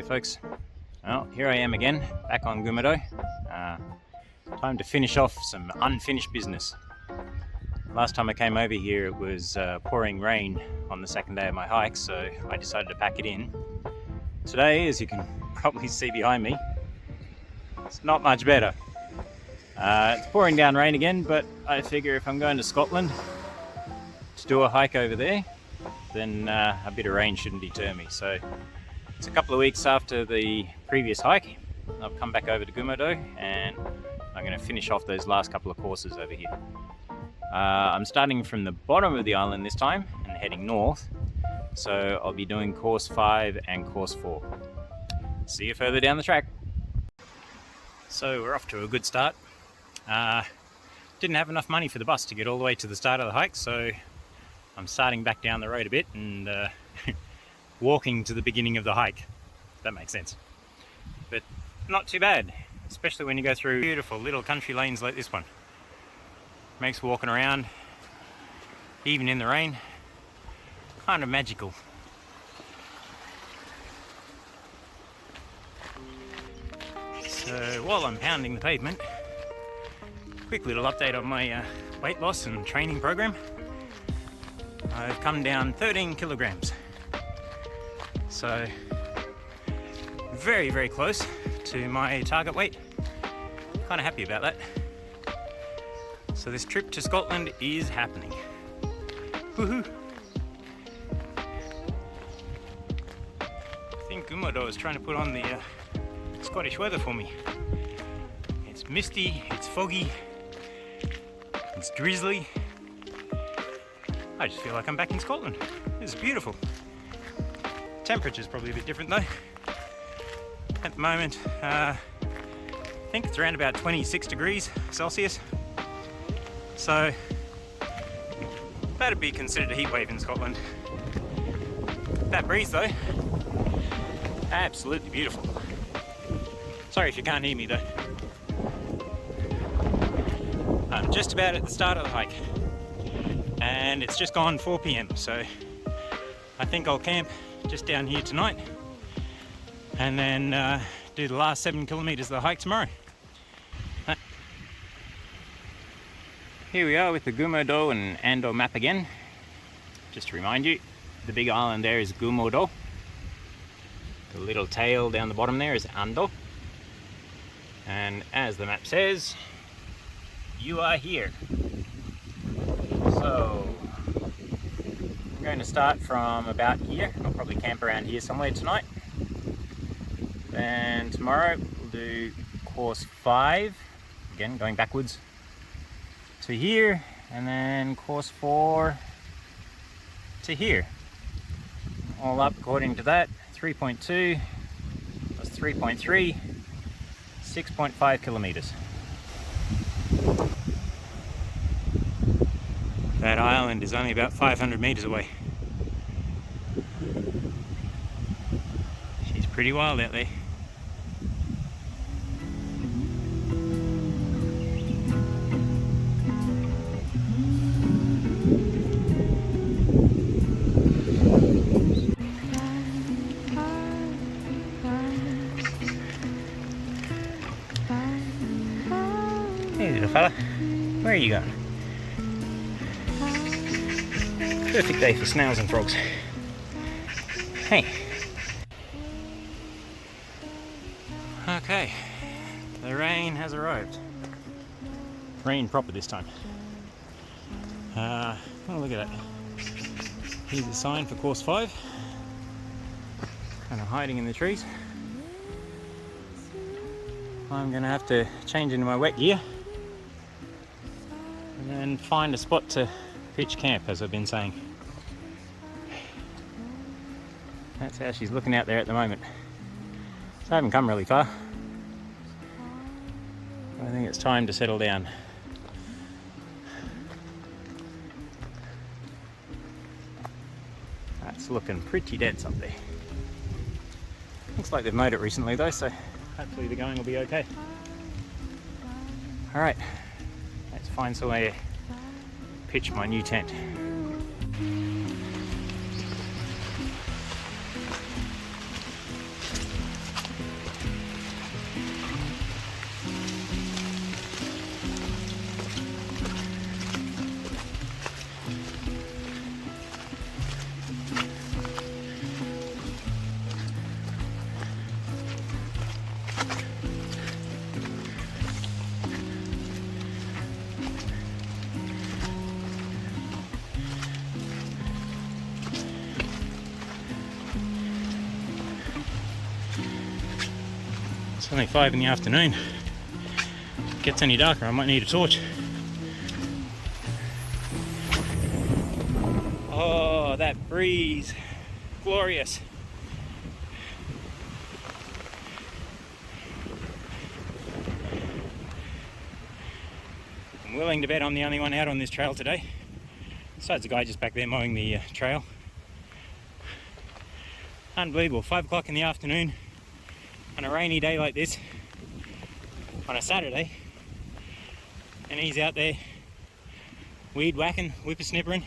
G'day folks. Well, here I am again, back on Geumodo. Time to finish off some unfinished business. Last time I came over here it was pouring rain on the second day of my hike, so I decided to pack it in. Today, as you can probably see behind me, it's not much better. It's pouring down rain again, but I figure if I'm going to Scotland to do a hike over there, then a bit of rain shouldn't deter me. So it's a couple of weeks after the previous hike. I've come back over to Geumodo and I'm going to finish off those last couple of courses over here. I'm starting from the bottom of the island this time and heading north. So I'll be doing course 5 and course 4. See you further down the track. So we're off to a good start. Didn't have enough money for the bus to get all the way to the start of the hike, so I'm starting back down the road a bit and walking to the beginning of the hike, if that makes sense. But not too bad, especially when you go through beautiful little country lanes like this one. Makes walking around, even in the rain, kind of magical. So while I'm pounding the pavement, quick little update on my weight loss and training program. I've come down 13 kilograms. So very, very close to my target weight. Kind of happy about that. So this trip to Scotland is happening. Woohoo! I think Geumodo is trying to put on the Scottish weather for me. It's misty, it's foggy, it's drizzly. I just feel like I'm back in Scotland. This is beautiful. Temperature's probably a bit different though. At the moment, I think it's around about 26 degrees Celsius. So that'd be considered a heat wave in Scotland. That breeze though, absolutely beautiful. Sorry if you can't hear me though. I'm just about at the start of the hike and it's just gone 4 p.m. so I think I'll camp just down here tonight and then do the last 7 kilometers of the hike tomorrow. Here we are with the Geumodo and Ando map again. Just to remind you, the big island there is Geumodo. The little tail down the bottom there is Ando. And as the map says, you are here. So I'm going to start from about here. I'll probably camp around here somewhere tonight. Then tomorrow we'll do course 5, again going backwards to here, and then course 4 to here. All up according to that, 3.2 plus 3.3, 6.5 kilometers. That island is only about 500 meters away. She's pretty wild out there. Hey little fella, where are you going? Perfect day for snails and frogs. Hey. Okay, the rain has arrived. Rain proper this time. Oh, look at that. Here's the sign for course 5. Kind of hiding in the trees. I'm gonna have to change into my wet gear and then find a spot to pitch camp, as I've been saying. That's how she's looking out there at the moment. So I haven't come really far. I think it's time to settle down. That's looking pretty dense up there. Looks like they've mowed it recently though, so hopefully the going will be okay. Alright, let's find somewhere to pitch my new tent. It's only 5 in the afternoon. If it gets any darker, I might need a torch. Oh, that breeze. Glorious. I'm willing to bet I'm the only one out on this trail today. Besides the guy just back there mowing the trail. Unbelievable, 5 o'clock in the afternoon on a rainy day like this, on a Saturday, and he's out there weed whacking, whippersnippering,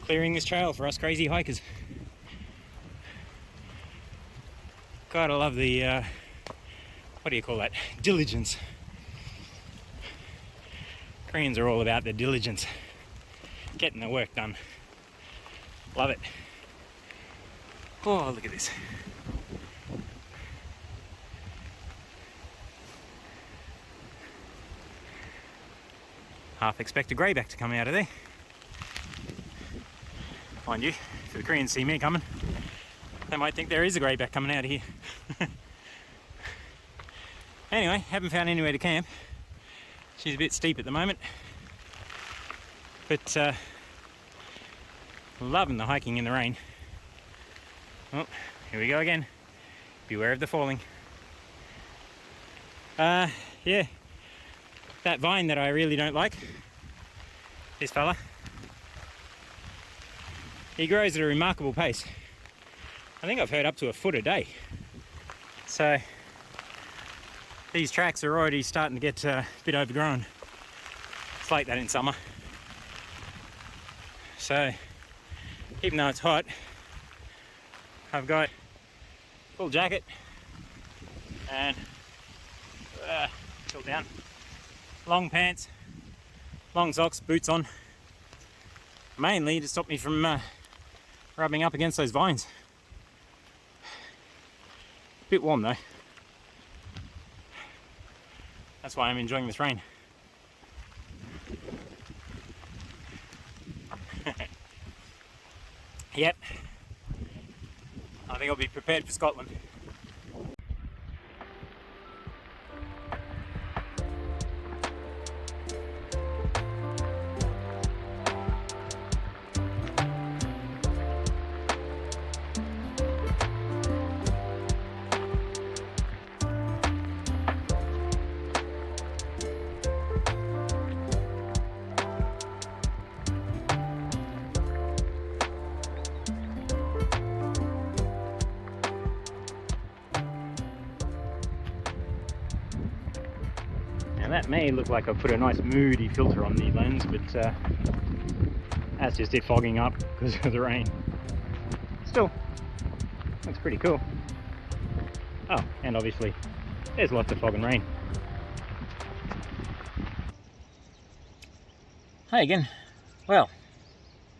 clearing this trail for us crazy hikers. God, I love the, what do you call that? Diligence. Koreans are all about their diligence, getting the work done. Love it. Oh, look at this. Half expect a greyback to come out of there. Mind you, if the Koreans see me coming, they might think there is a greyback coming out of here. Anyway, haven't found anywhere to camp. She's a bit steep at the moment, but loving the hiking in the rain. Oh, here we go again. Beware of the falling. Yeah, that vine that I really don't like, this fella, he grows at a remarkable pace. I think I've heard up to a foot a day. So these tracks are already starting to get a bit overgrown. It's like that in summer. So even though it's hot, I've got full jacket and tilt down, long pants, long socks, boots on, mainly to stop me from rubbing up against those vines. Bit warm though. That's why I'm enjoying this rain. Yep. I think I'll be prepared for Scotland. That may look like I put a nice moody filter on the lens, but that's just it fogging up because of the rain. Still, that's pretty cool. Oh, and obviously there's lots of fog and rain. Hi again. Well,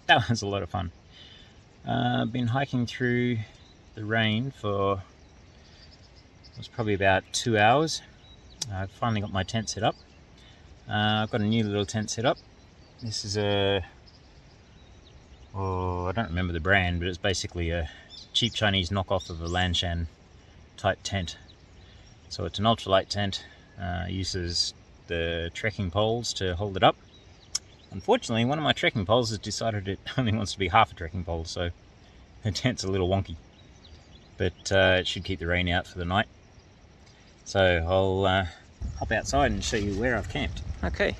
that was a lot of fun. I've been hiking through the rain for, it was probably about 2 hours. I've finally got my tent set up. I've got a new little tent set up. This is a, oh, I don't remember the brand, but it's basically a cheap Chinese knockoff of a Lanshan type tent. So it's an ultralight tent, uses the trekking poles to hold it up. Unfortunately, one of my trekking poles has decided it only wants to be half a trekking pole, so the tent's a little wonky. But it should keep the rain out for the night. So I'll hop outside and show you where I've camped. Okay,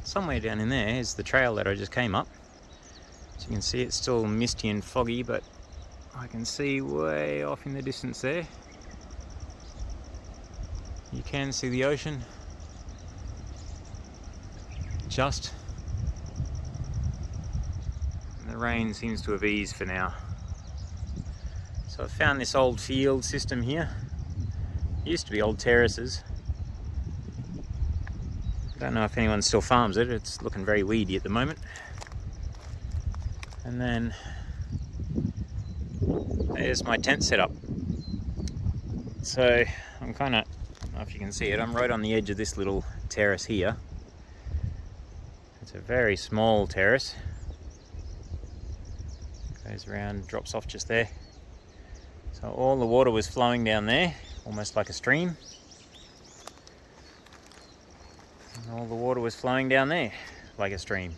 somewhere down in there is the trail that I just came up. As you can see, it's still misty and foggy, but I can see way off in the distance there. You can see the ocean. Just. And the rain seems to have eased for now. So I found this old field system here. Used to be old terraces. Don't know if anyone still farms it. It's looking very weedy at the moment. And then there's my tent setup. So I'm kind of, I don't know if you can see it, I'm right on the edge of this little terrace here. It's a very small terrace. Goes around, drops off just there. So all the water was flowing down there almost like a stream. And all the water was flowing down there like a stream.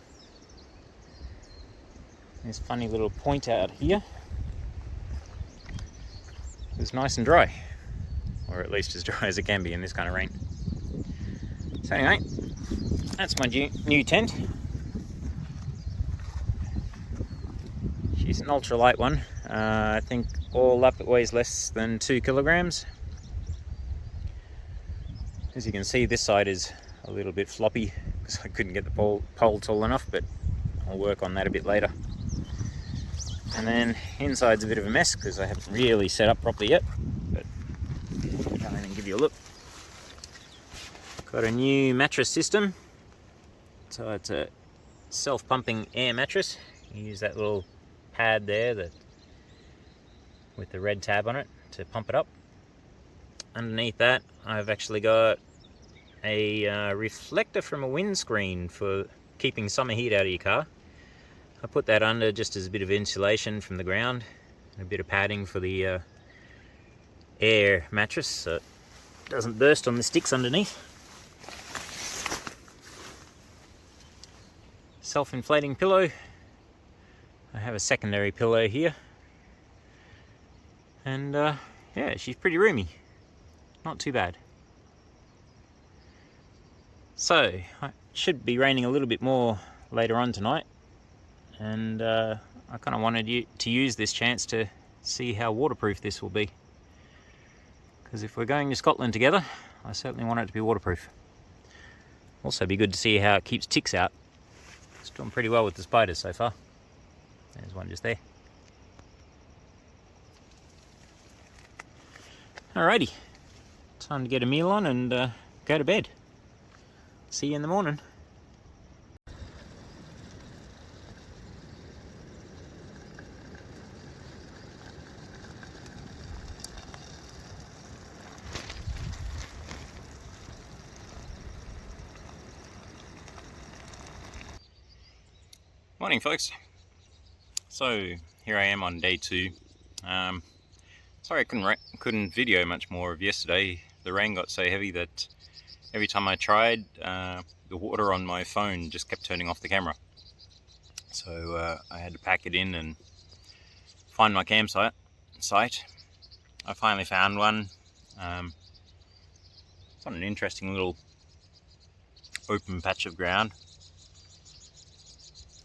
This funny little point out here was nice and dry, or at least as dry as it can be in this kind of rain. So anyway, that's my new tent. She's an ultralight one. I think all up it weighs less than 2 kilograms. As you can see, this side is a little bit floppy because I couldn't get the pole tall enough, but I'll work on that a bit later. And then inside's a bit of a mess because I haven't really set up properly yet, but I'll come in and give you a look. Got a new mattress system. So it's a self-pumping air mattress. You use that little pad there with the red tab on it to pump it up. Underneath that, I've actually got a reflector from a windscreen for keeping summer heat out of your car. I put that under just as a bit of insulation from the ground and a bit of padding for the air mattress so it doesn't burst on the sticks underneath. Self-inflating pillow. I have a secondary pillow here, and yeah, she's pretty roomy, not too bad. So it should be raining a little bit more later on tonight, and I kind of wanted to use this chance to see how waterproof this will be, because if we're going to Scotland together, I certainly want it to be waterproof. Also be good to see how it keeps ticks out. It's doing pretty well with the spiders so far. There's one just there. Alrighty, time to get a meal on and go to bed. See you in the morning. Morning, folks. So here I am on day 2. Sorry I couldn't video much more of yesterday. The rain got so heavy that every time I tried, the water on my phone just kept turning off the camera. So I had to pack it in and find my campsite. I finally found one. It's on an interesting little open patch of ground.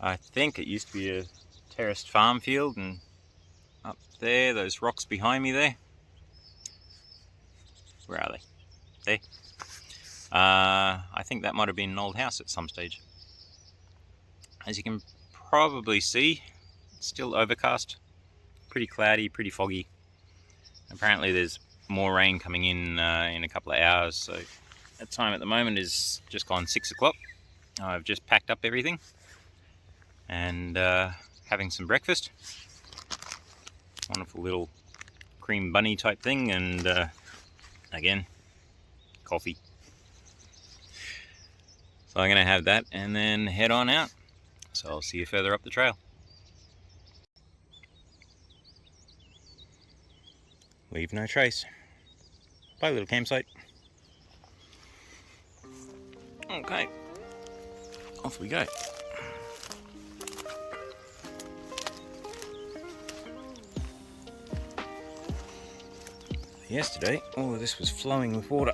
I think it used to be a terraced farm field, and up there, those rocks behind me there, where are they? There. I think that might have been an old house at some stage. As you can probably see, it's still overcast, pretty cloudy, pretty foggy. Apparently there's more rain coming in a couple of hours, so the time at the moment is just gone 6 o'clock. I've just packed up everything and having some breakfast. Wonderful little cream bunny type thing, and again, coffee. So I'm going to have that and then head on out. So I'll see you further up the trail. Leave no trace. Bye, little campsite. Okay, off we go. Yesterday, all of this was flowing with water.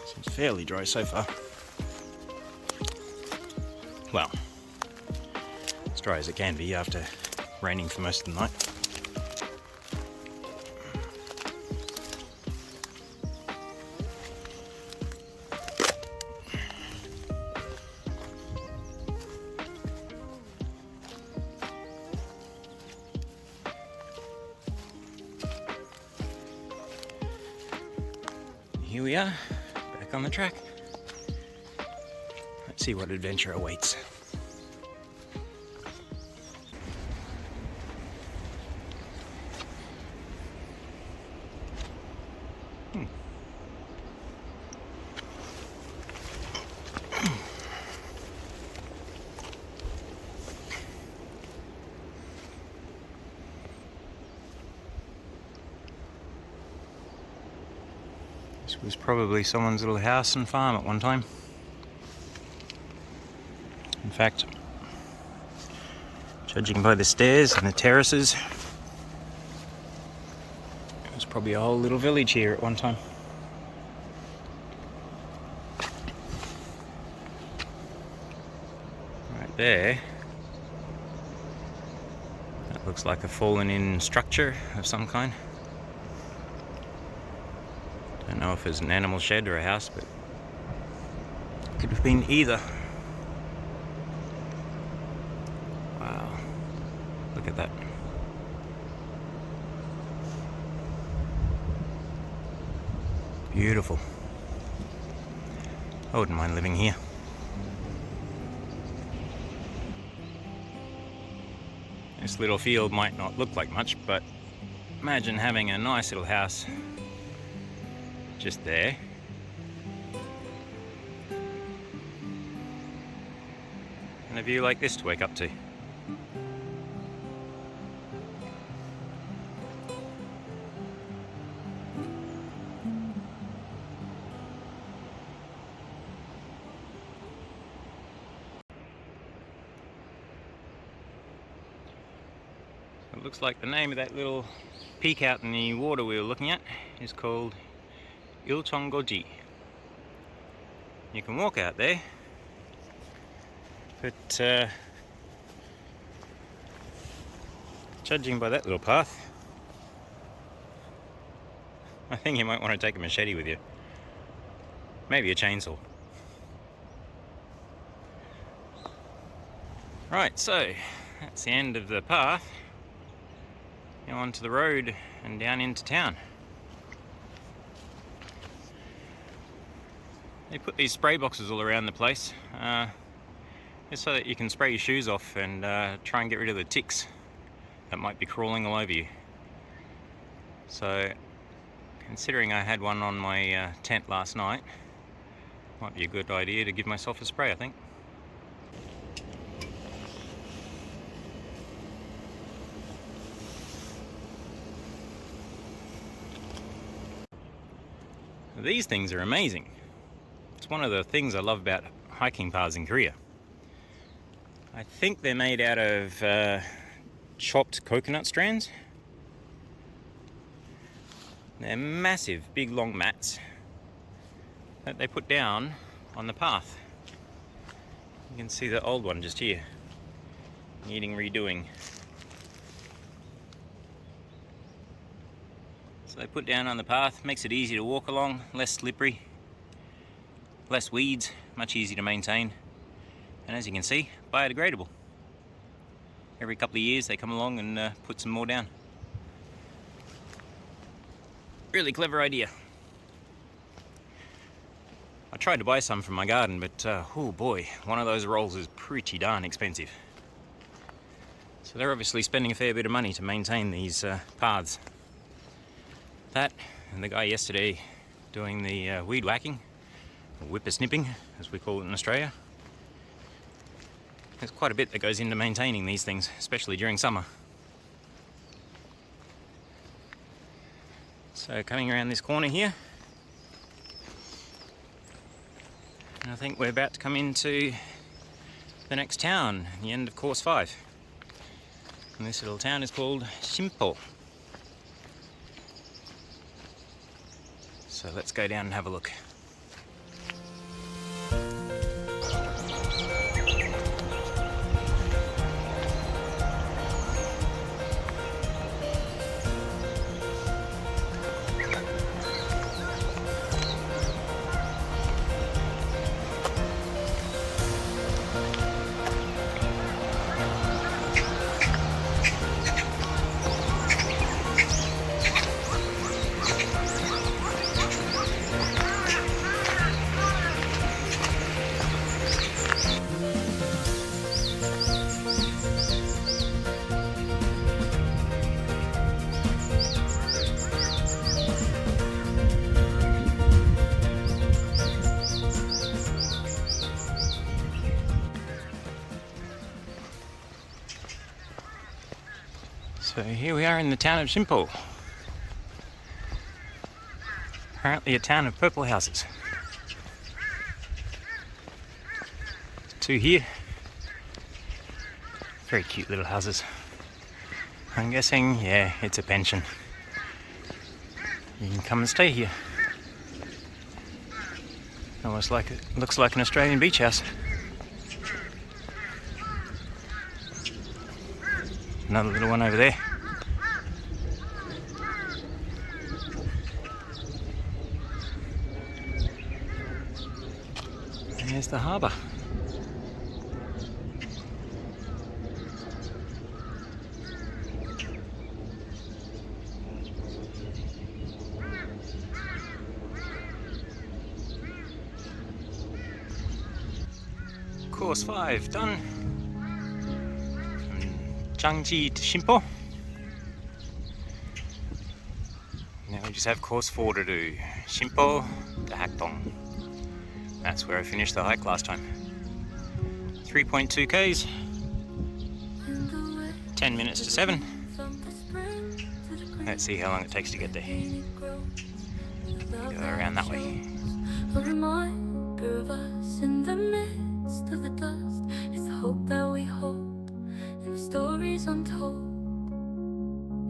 Seems fairly dry so far. Well, as dry as it can be after raining for most of the night. Here we are, back on the track. Let's see what adventure awaits. This was probably someone's little house and farm at one time. In fact, judging by the stairs and the terraces, it was probably a whole little village here at one time. Right there, that looks like a fallen in structure of some kind. Don't know if it's an animal shed or a house, but it could have been either. Wow, look at that. Beautiful. I wouldn't mind living here. This little field might not look like much, but imagine having a nice little house just there. And a view like this to wake up to. It looks like the name of that little peak out in the water we were looking at is called Geumo-do. You can walk out there, but judging by that little path, I think you might want to take a machete with you. Maybe a chainsaw. Right, so that's the end of the path. Now onto the road and down into town. They put these spray boxes all around the place, just so that you can spray your shoes off and try and get rid of the ticks that might be crawling all over you. So, considering I had one on my tent last night, might be a good idea to give myself a spray, I think. These things are amazing. It's one of the things I love about hiking paths in Korea. I think they're made out of chopped coconut strands. They're massive, big, long mats that they put down on the path. You can see the old one just here, needing redoing. So they put down on the path, makes it easy to walk along, less slippery, less weeds, much easier to maintain. And as you can see, biodegradable. Every couple of years they come along and put some more down. Really clever idea. I tried to buy some from my garden, but oh boy, one of those rolls is pretty darn expensive. So they're obviously spending a fair bit of money to maintain these paths. That, and the guy yesterday doing the weed whacking, or whippersnipping, as we call it in Australia. There's quite a bit that goes into maintaining these things, especially during summer. So coming around this corner here, and I think we're about to come into the next town, the end of course 5. And this little town is called Geumo. So let's go down and have a look. So here we are in the town of Geumo. Apparently a town of purple houses. 2 here. Very cute little houses. I'm guessing, yeah, it's a pension. You can come and stay here. Almost like it looks like an Australian beach house. Another little one over there. There's the harbour. Course 5 done. From Changji to Shimpo. Now we just have course 4 to do. Shimpo to Haktong. That's where I finished the hike last time. 3.2 k's. 10 minutes to 7. Let's see how long it takes to get there. Go around that way. A reminder of us in the midst of the dust. It's the hope that we hold in the stories untold.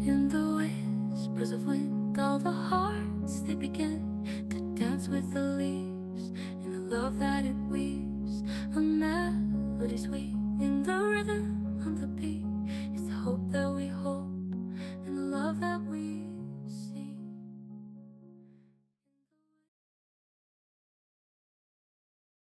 In the whispers of wind, all the hearts they begin to dance with the leaves in the love that it weaves. A melody sweet in the rhythm of the beat.